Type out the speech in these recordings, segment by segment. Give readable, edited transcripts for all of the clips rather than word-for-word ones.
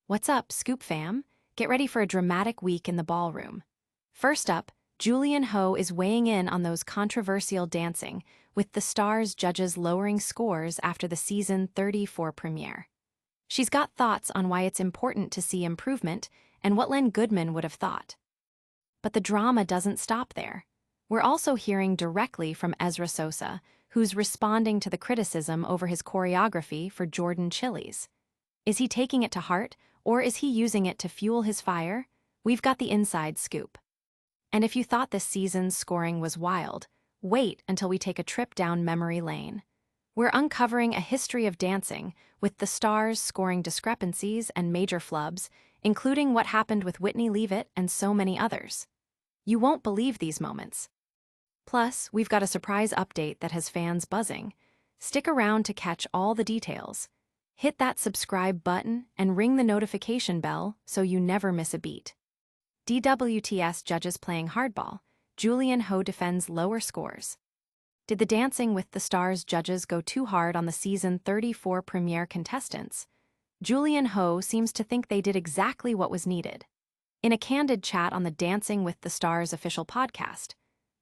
What's up, Scoop fam? Get ready for a dramatic week in the ballroom. First up, Julian Ho is weighing in on those controversial dancing, with the Stars judges lowering scores after the season 34 premiere. She's got thoughts on why it's important to see improvement and what Len Goodman would have thought. But the drama doesn't stop there. We're also hearing directly from Ezra Sosa, who's responding to the criticism over his choreography for Jordan Chili's. Is he taking it to heart, or is he using it to fuel his fire? We've got the inside scoop. And if you thought this season's scoring was wild, wait until we take a trip down memory lane. We're uncovering a history of dancing, with the Stars scoring discrepancies and major flubs, including what happened with Whitney Leavitt and so many others. You won't believe these moments. Plus, we've got a surprise update that has fans buzzing. Stick around to catch all the details. Hit that subscribe button and ring the notification bell so you never miss a beat. DWTS judges playing hardball. Julian Ho defends lower scores. Did the Dancing with the Stars judges go too hard on the season 34 premiere contestants? Julian Ho seems to think they did exactly what was needed. In a candid chat on the Dancing with the Stars official podcast,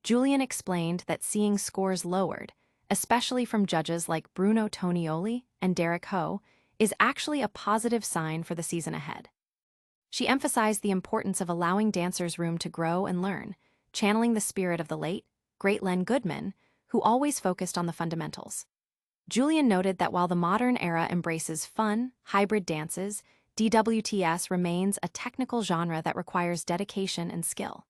Julian explained that seeing scores lowered, especially from judges like Bruno Tonioli and Derek Ho, is actually a positive sign for the season ahead. She emphasized the importance of allowing dancers room to grow and learn, channeling the spirit of the late, great Len Goodman, who always focused on the fundamentals. Julian noted that while the modern era embraces fun, hybrid dances, DWTS remains a technical genre that requires dedication and skill.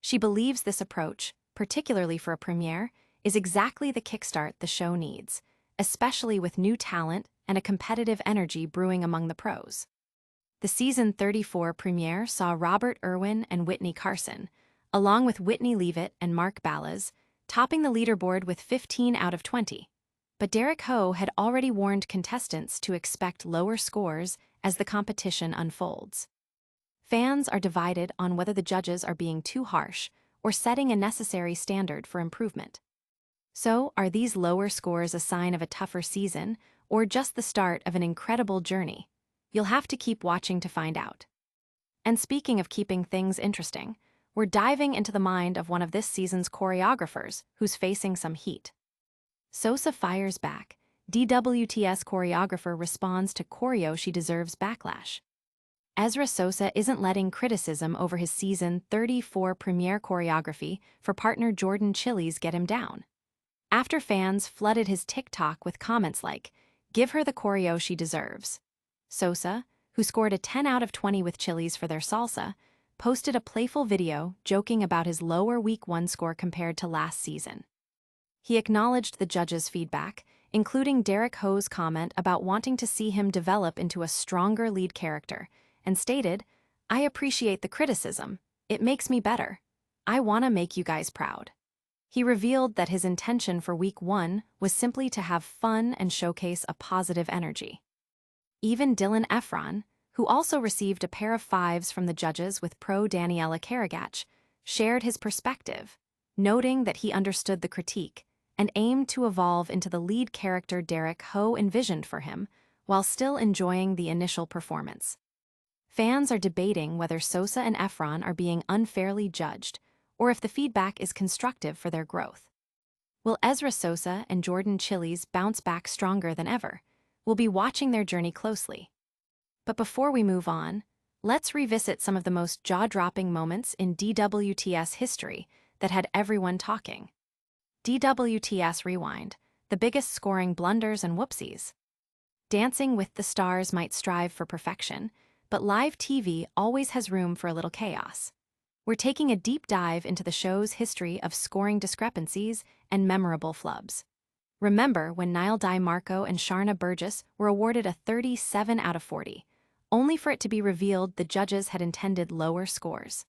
She believes this approach, particularly for a premiere, is exactly the kickstart the show needs, especially with new talent and a competitive energy brewing among the pros. The season 34 premiere saw Robert Irwin and Whitney Carson, along with Whitney Leavitt and Mark Ballas, topping the leaderboard with 15 out of 20. But Derek Ho had already warned contestants to expect lower scores as the competition unfolds. Fans are divided on whether the judges are being too harsh or setting a necessary standard for improvement. So, are these lower scores a sign of a tougher season, or just the start of an incredible journey? You'll have to keep watching to find out. And speaking of keeping things interesting, we're diving into the mind of one of this season's choreographers who's facing some heat. Sosa fires back. DWTS choreographer responds to choreo she deserves backlash. Ezra Sosa isn't letting criticism over his season 34 premiere choreography for partner Jordan Chili's get him down. After fans flooded his TikTok with comments like, "Give her the choreo she deserves," Sosa, who scored a 10 out of 20 with Chili's for their salsa, posted a playful video joking about his lower Week 1 score compared to last season. He acknowledged the judges' feedback, including Derek Ho's comment about wanting to see him develop into a stronger lead character, and stated, "I appreciate the criticism. It makes me better. I want to make you guys proud." He revealed that his intention for Week 1 was simply to have fun and showcase a positive energy. Even Dylan Efron, who also received a pair of 5s from the judges with pro Daniela Karagach, shared his perspective, noting that he understood the critique and aimed to evolve into the lead character Derek Ho envisioned for him, while still enjoying the initial performance. Fans are debating whether Sosa and Efron are being unfairly judged, or if the feedback is constructive for their growth. Will Ezra Sosa and Jordan Chili's bounce back stronger than ever? We'll be watching their journey closely. But before we move on, let's revisit some of the most jaw-dropping moments in DWTS history that had everyone talking. DWTS Rewind, the biggest scoring blunders and whoopsies. Dancing with the Stars might strive for perfection, but live TV always has room for a little chaos. We're taking a deep dive into the show's history of scoring discrepancies and memorable flubs. Remember when Niall DiMarco and Sharna Burgess were awarded a 37 out of 40, only for it to be revealed the judges had intended lower scores?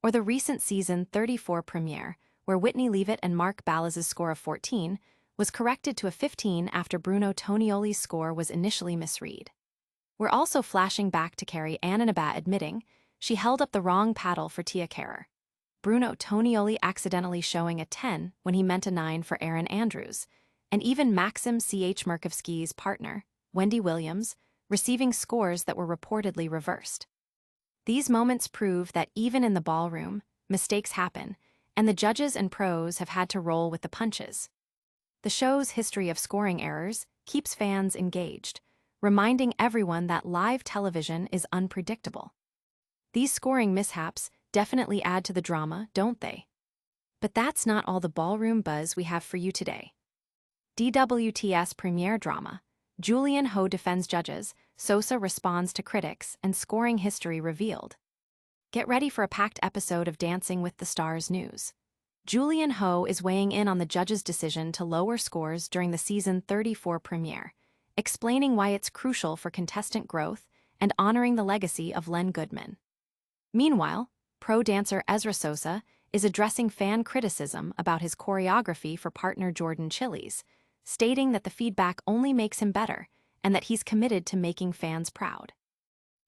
Or the recent season 34 premiere, where Whitney Leavitt and Mark Ballas' score of 14 was corrected to a 15 after Bruno Tonioli's score was initially misread. We're also flashing back to Carrie Ananabat admitting she held up the wrong paddle for Tia Kerrer. Bruno Tonioli accidentally showing a 10 when he meant a 9 for Aaron Andrews, and even Maxim C.H. Murkowski's partner, Wendy Williams, receiving scores that were reportedly reversed. These moments prove that even in the ballroom, mistakes happen, and the judges and pros have had to roll with the punches. The show's history of scoring errors keeps fans engaged, reminding everyone that live television is unpredictable. These scoring mishaps definitely add to the drama, don't they? But that's not all the ballroom buzz we have for you today. DWTS premiere drama. Julian Ho defends judges, Sosa responds to critics, and scoring history revealed. Get ready for a packed episode of Dancing with the Stars news. Julian Ho is weighing in on the judges' decision to lower scores during the season 34 premiere, explaining why it's crucial for contestant growth and honoring the legacy of Len Goodman. Meanwhile, pro dancer Ezra Sosa is addressing fan criticism about his choreography for partner Jordan Chiles, stating that the feedback only makes him better and that he's committed to making fans proud.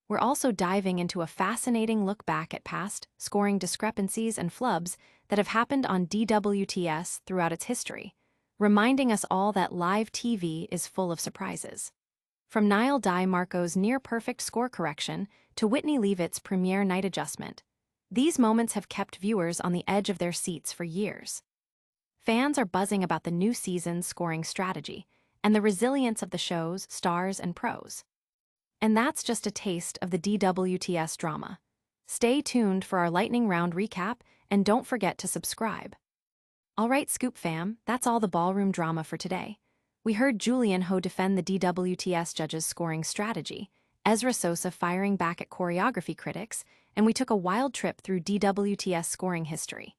We're also diving into a fascinating look back at past scoring discrepancies and flubs that have happened on DWTS throughout its history, reminding us all that live TV is full of surprises. From Niall Di Marco's near-perfect score correction to Whitney Leavitt's premiere night adjustment, these moments have kept viewers on the edge of their seats for years. Fans are buzzing about the new season's scoring strategy and the resilience of the show's stars and pros. And that's just a taste of the DWTS drama. Stay tuned for our lightning round recap, and don't forget to subscribe. All right, Scoop fam, that's all the ballroom drama for today. We heard Julian Ho defend the DWTS judges' scoring strategy, Ezra Sosa firing back at choreography critics, and we took a wild trip through DWTS scoring history.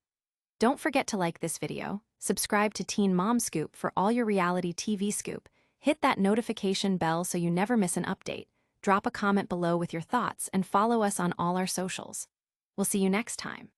Don't forget to like this video, subscribe to Teen Mom Scoop for all your reality TV scoop, hit that notification bell so you never miss an update, drop a comment below with your thoughts, and follow us on all our socials. We'll see you next time.